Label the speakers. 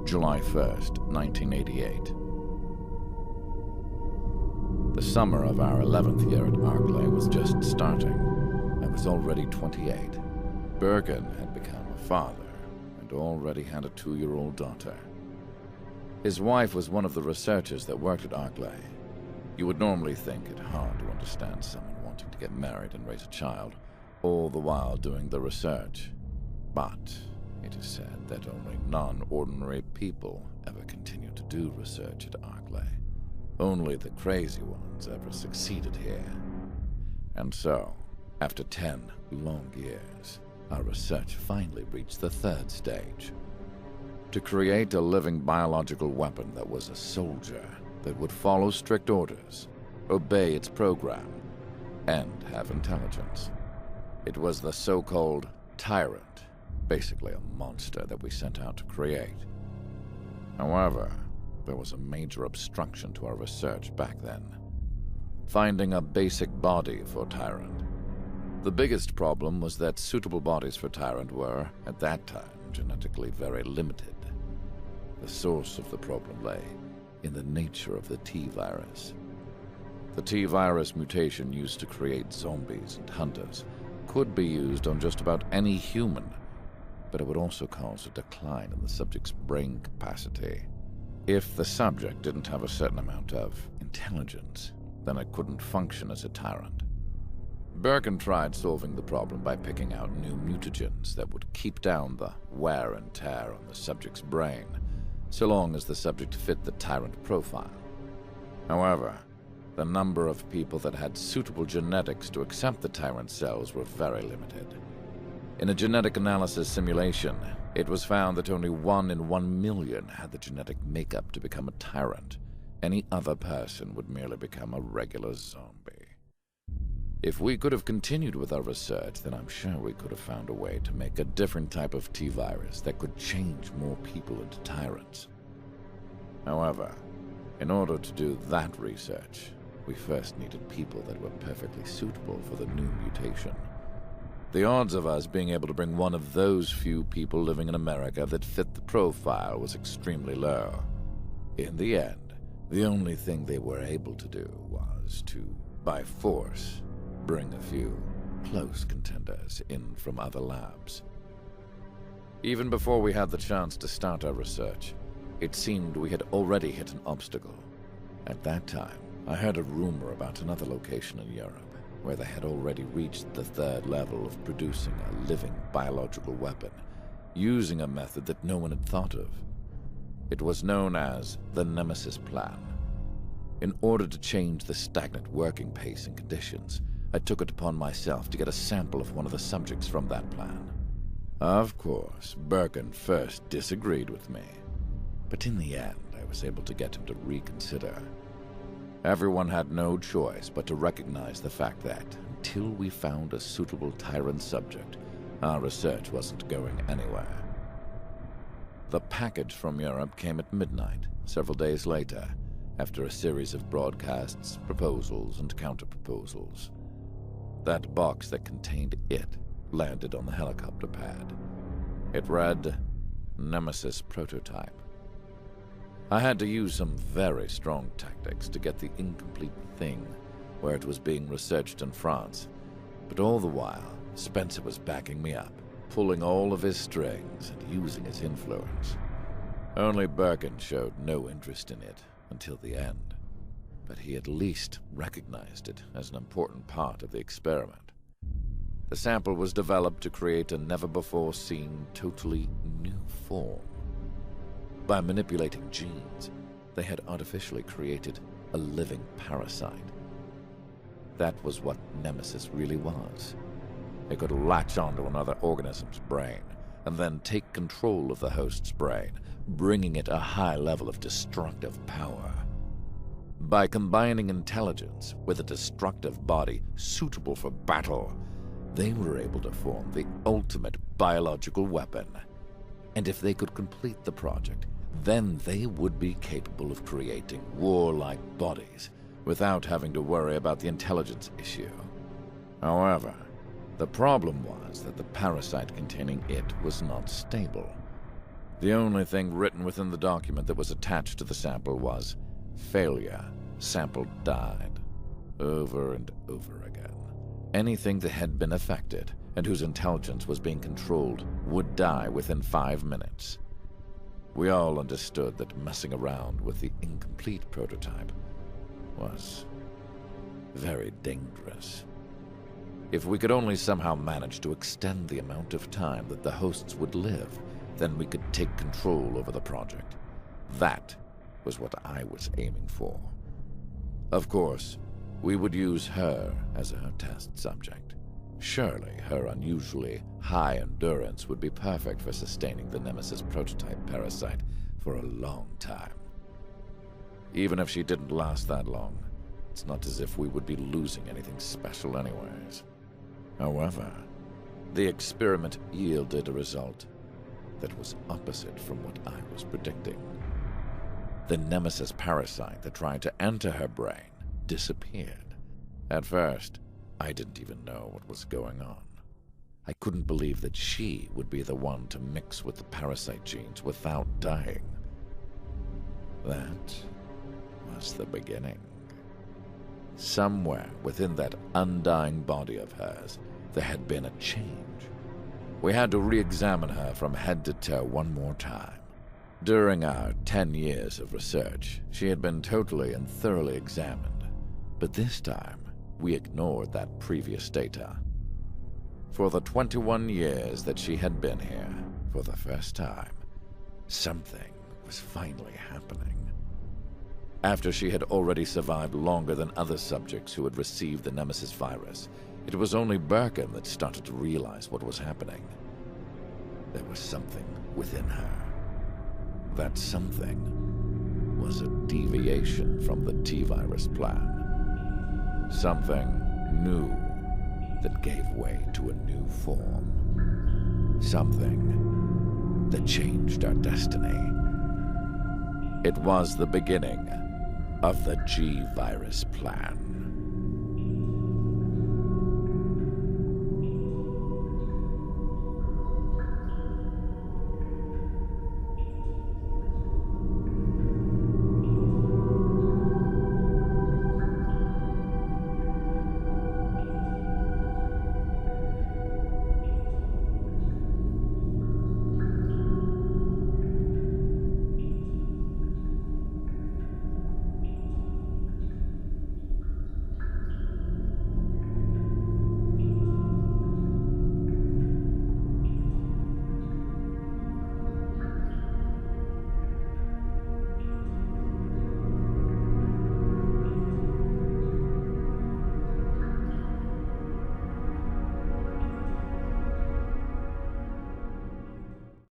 Speaker 1: July 1st, 1988. The summer of our 11th year at Arklay was just starting. I was already 28. Birkin had become a father and already had a 2-year-old daughter. His wife was one of the researchers that worked at Arklay. You would normally think it hard to understand someone wanting to get married and raise a child, all the while doing the research. But it is said that only non-ordinary people ever continue to do research at Arklay. Only the crazy ones ever succeeded here. And so, after 10 long years, our research finally reached the 3rd stage. To create a living biological weapon that was a soldier, that would follow strict orders, obey its program, and have intelligence. It was the so-called tyrant, basically a monster that we sent out to create. However, there was a major obstruction to our research back then. Finding a basic body for Tyrant. The biggest problem was that suitable bodies for Tyrant were, at that time, genetically very limited. The source of the problem lay in the nature of the T-virus. The T-virus mutation used to create zombies and hunters could be used on just about any human, but it would also cause a decline in the subject's brain capacity. If the subject didn't have a certain amount of intelligence, then it couldn't function as a tyrant. Birkin tried solving the problem by picking out new mutagens that would keep down the wear and tear on the subject's brain, so long as the subject fit the tyrant profile. However, the number of people that had suitable genetics to accept the tyrant cells were very limited. In a genetic analysis simulation, it was found that only 1 in 1 million had the genetic makeup to become a tyrant. Any other person would merely become a regular zombie. If we could have continued with our research, then I'm sure we could have found a way to make a different type of T-virus that could change more people into tyrants. However, in order to do that research, we first needed people that were perfectly suitable for the new mutation. The odds of us being able to bring one of those few people living in America that fit the profile was extremely low. In the end, the only thing they were able to do was to, by force, bring a few close contenders in from other labs. Even before we had the chance to start our research, it seemed we had already hit an obstacle. At that time, I heard a rumor about another location in Europe, where they had already reached the 3rd level of producing a living biological weapon, using a method that no one had thought of. It was known as the Nemesis Plan. In order to change the stagnant working pace and conditions, I took it upon myself to get a sample of one of the subjects from that plan. Of course, Birkin first disagreed with me, but in the end, I was able to get him to reconsider. Everyone had no choice but to recognize the fact that, until we found a suitable tyrant subject, our research wasn't going anywhere. The package from Europe came at midnight, several days later, after a series of broadcasts, proposals, and counter-proposals. That box that contained it landed on the helicopter pad. It read, Nemesis Prototype. I had to use some very strong tactics to get the incomplete thing where it was being researched in France, but all the while, Spencer was backing me up, pulling all of his strings and using his influence. Only Birkin showed no interest in it until the end, but he at least recognized it as an important part of the experiment. The sample was developed to create a never-before-seen, totally new form. By manipulating genes, they had artificially created a living parasite. That was what Nemesis really was. It could latch onto another organism's brain, and then take control of the host's brain, bringing it a high level of destructive power. By combining intelligence with a destructive body suitable for battle, they were able to form the ultimate biological weapon. And if they could complete the project, then they would be capable of creating warlike bodies without having to worry about the intelligence issue. However, the problem was that the parasite containing it was not stable. The only thing written within the document that was attached to the sample was, "Failure. Sample died." Over and over again. Anything that had been affected and whose intelligence was being controlled would die within 5 minutes. We all understood that messing around with the incomplete prototype was very dangerous. If we could only somehow manage to extend the amount of time that the hosts would live, then we could take control over the project. That was what I was aiming for. Of course, we would use her as a test subject. Surely her unusually high endurance would be perfect for sustaining the Nemesis prototype parasite for a long time. Even if she didn't last that long, it's not as if we would be losing anything special anyways. However, the experiment yielded a result that was opposite from what I was predicting. The Nemesis parasite that tried to enter her brain disappeared. At first, I didn't even know what was going on. I couldn't believe that she would be the one to mix with the parasite genes without dying. That was the beginning. Somewhere within that undying body of hers, there had been a change. We had to re-examine her from head to toe one more time. During our 10 years of research, she had been totally and thoroughly examined. But this time, we ignored that previous data. For the 21 years that she had been here, for the first time, something was finally happening. After she had already survived longer than other subjects who had received the Nemesis virus, it was only Birkin that started to realize what was happening. There was something within her. That something was a deviation from the T-virus plan. Something new that gave way to a new form. Something that changed our destiny. It was the beginning of the G-virus plan.